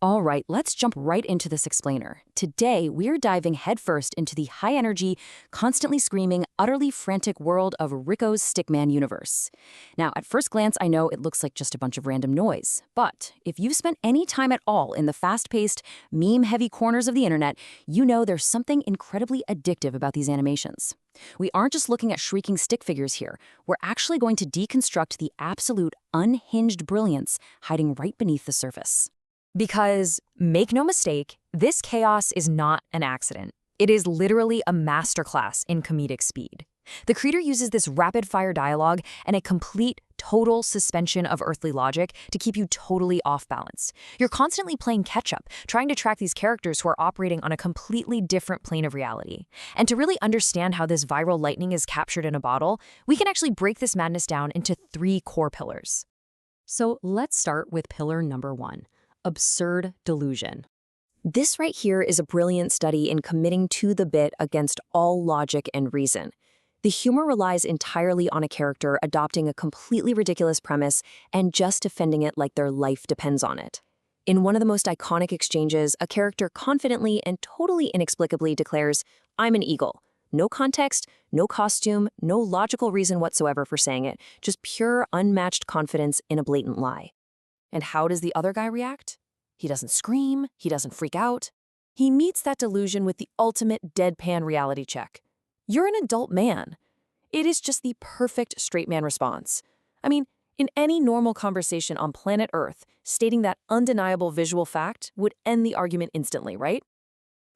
All right, let's jump right into this explainer. Today, we're diving headfirst into the high-energy, constantly screaming, utterly frantic world of Rico's Stickman universe. Now, at first glance, I know it looks like just a bunch of random noise, but if you've spent any time at all in the fast-paced, meme-heavy corners of the internet, you know there's something incredibly addictive about these animations. We aren't just looking at shrieking stick figures here. We're actually going to deconstruct the absolute unhinged brilliance hiding right beneath the surface. Because, make no mistake, this chaos is not an accident. It is literally a masterclass in comedic speed. The creator uses this rapid-fire dialogue and a complete, total suspension of earthly logic to keep you totally off balance. You're constantly playing catch-up, trying to track these characters who are operating on a completely different plane of reality. And to really understand how this viral lightning is captured in a bottle, we can actually break this madness down into 3 core pillars. So let's start with pillar number 1. Absurd delusion. This right here is a brilliant study in committing to the bit against all logic and reason. The humor relies entirely on a character adopting a completely ridiculous premise and just defending it like their life depends on it. In one of the most iconic exchanges, a character confidently and totally inexplicably declares, "I'm an eagle." No context, no costume, no logical reason whatsoever for saying it, just pure, unmatched confidence in a blatant lie. And how does the other guy react? He doesn't scream, he doesn't freak out. He meets that delusion with the ultimate deadpan reality check. You're an adult man. It is just the perfect straight man response. I mean, in any normal conversation on planet Earth, stating that undeniable visual fact would end the argument instantly, right?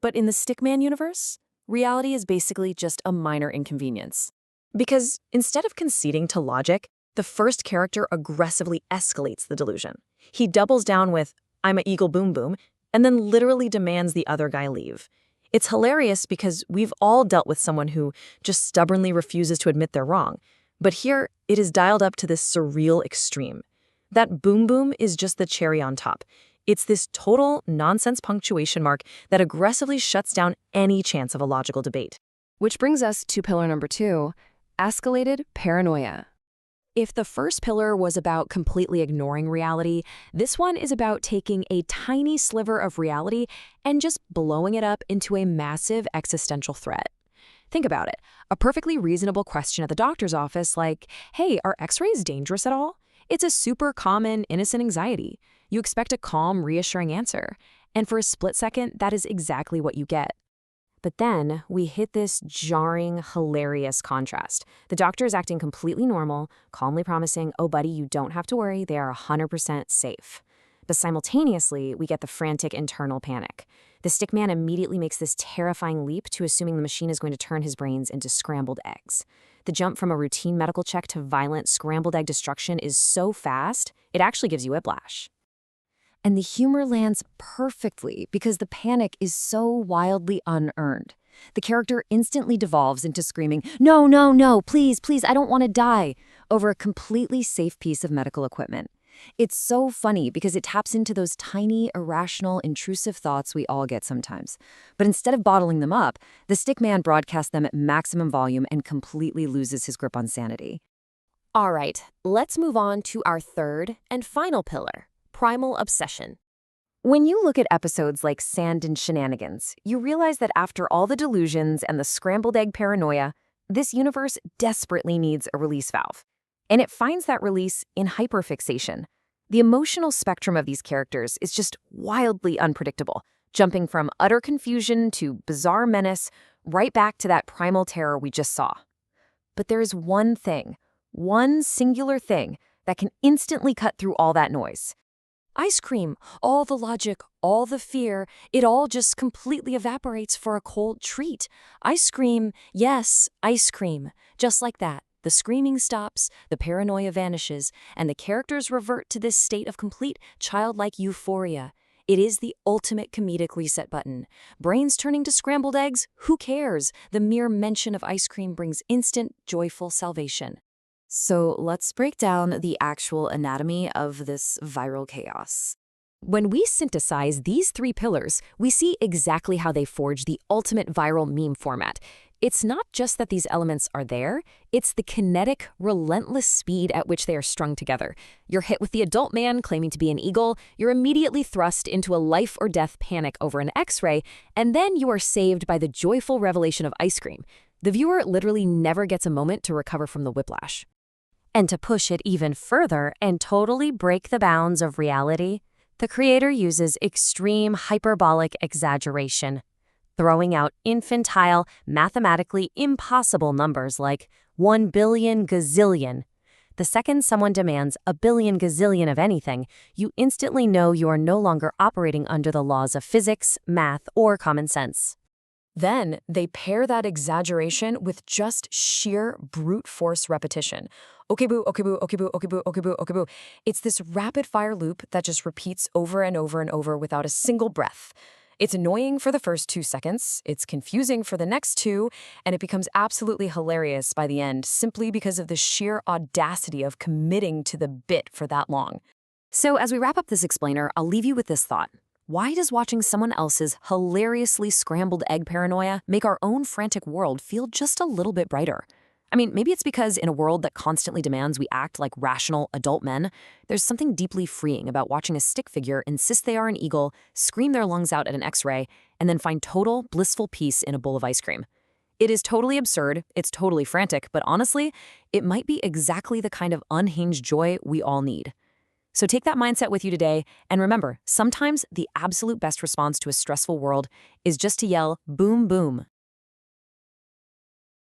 But in the Stickman universe, reality is basically just a minor inconvenience. Because instead of conceding to logic, the first character aggressively escalates the delusion. He doubles down with, "I'm a eagle boom boom," and then literally demands the other guy leave. It's hilarious because we've all dealt with someone who just stubbornly refuses to admit they're wrong. But here, it is dialed up to this surreal extreme. That boom boom is just the cherry on top. It's this total nonsense punctuation mark that aggressively shuts down any chance of a logical debate. Which brings us to pillar number 2, escalated paranoia. If the first pillar was about completely ignoring reality, this one is about taking a tiny sliver of reality and just blowing it up into a massive existential threat. Think about it. A perfectly reasonable question at the doctor's office like, "Hey, are x-rays dangerous at all?" It's a super common, innocent anxiety. You expect a calm, reassuring answer. And for a split second, that is exactly what you get. But then we hit this jarring, hilarious contrast. The doctor is acting completely normal, calmly promising, "Oh, buddy, you don't have to worry, they are 100% safe." But simultaneously, we get the frantic internal panic. The stickman immediately makes this terrifying leap to assuming the machine is going to turn his brains into scrambled eggs. The jump from a routine medical check to violent scrambled egg destruction is so fast, it actually gives you whiplash. And the humor lands perfectly because the panic is so wildly unearned. The character instantly devolves into screaming, "No, no, no, please, please, I don't want to die," over a completely safe piece of medical equipment. It's so funny because it taps into those tiny, irrational, intrusive thoughts we all get sometimes. But instead of bottling them up, the stickman broadcasts them at maximum volume and completely loses his grip on sanity. All right, let's move on to our third and final pillar. Primal obsession. When you look at episodes like Sand and Shenanigans, you realize that after all the delusions and the scrambled egg paranoia, this universe desperately needs a release valve. And it finds that release in hyperfixation. The emotional spectrum of these characters is just wildly unpredictable, jumping from utter confusion to bizarre menace right back to that primal terror we just saw. But there is one thing, one singular thing, that can instantly cut through all that noise. Ice cream, all the logic, all the fear, it all just completely evaporates for a cold treat. Ice cream, yes, ice cream. Just like that, the screaming stops, the paranoia vanishes, and the characters revert to this state of complete childlike euphoria. It is the ultimate comedic reset button. Brains turning to scrambled eggs? Who cares? The mere mention of ice cream brings instant, joyful salvation. So let's break down the actual anatomy of this viral chaos. When we synthesize these 3 pillars, we see exactly how they forge the ultimate viral meme format. It's not just that these elements are there, it's the kinetic, relentless speed at which they are strung together. You're hit with the adult man claiming to be an eagle, you're immediately thrust into a life or death panic over an X-ray, and then you are saved by the joyful revelation of ice cream. The viewer literally never gets a moment to recover from the whiplash. And to push it even further and totally break the bounds of reality, the creator uses extreme hyperbolic exaggeration, throwing out infantile, mathematically impossible numbers like 1 billion gazillion. The second someone demands a billion gazillion of anything, you instantly know you are no longer operating under the laws of physics, math, or common sense. Then they pair that exaggeration with just sheer brute force repetition. Okay boo, okay boo, okay boo, okay boo, okay boo, okay boo. It's this rapid fire loop that just repeats over and over and over without a single breath. It's annoying for the first 2 seconds, it's confusing for the next 2, and it becomes absolutely hilarious by the end simply because of the sheer audacity of committing to the bit for that long. So as we wrap up this explainer, I'll leave you with this thought. Why does watching someone else's hilariously scrambled egg paranoia make our own frantic world feel just a little bit brighter? I mean, maybe it's because in a world that constantly demands we act like rational adult men, there's something deeply freeing about watching a stick figure insist they are an eagle, scream their lungs out at an X-ray, and then find total, blissful peace in a bowl of ice cream. It is totally absurd, it's totally frantic, but honestly, it might be exactly the kind of unhinged joy we all need. So take that mindset with you today, and remember, sometimes the absolute best response to a stressful world is just to yell, boom, boom,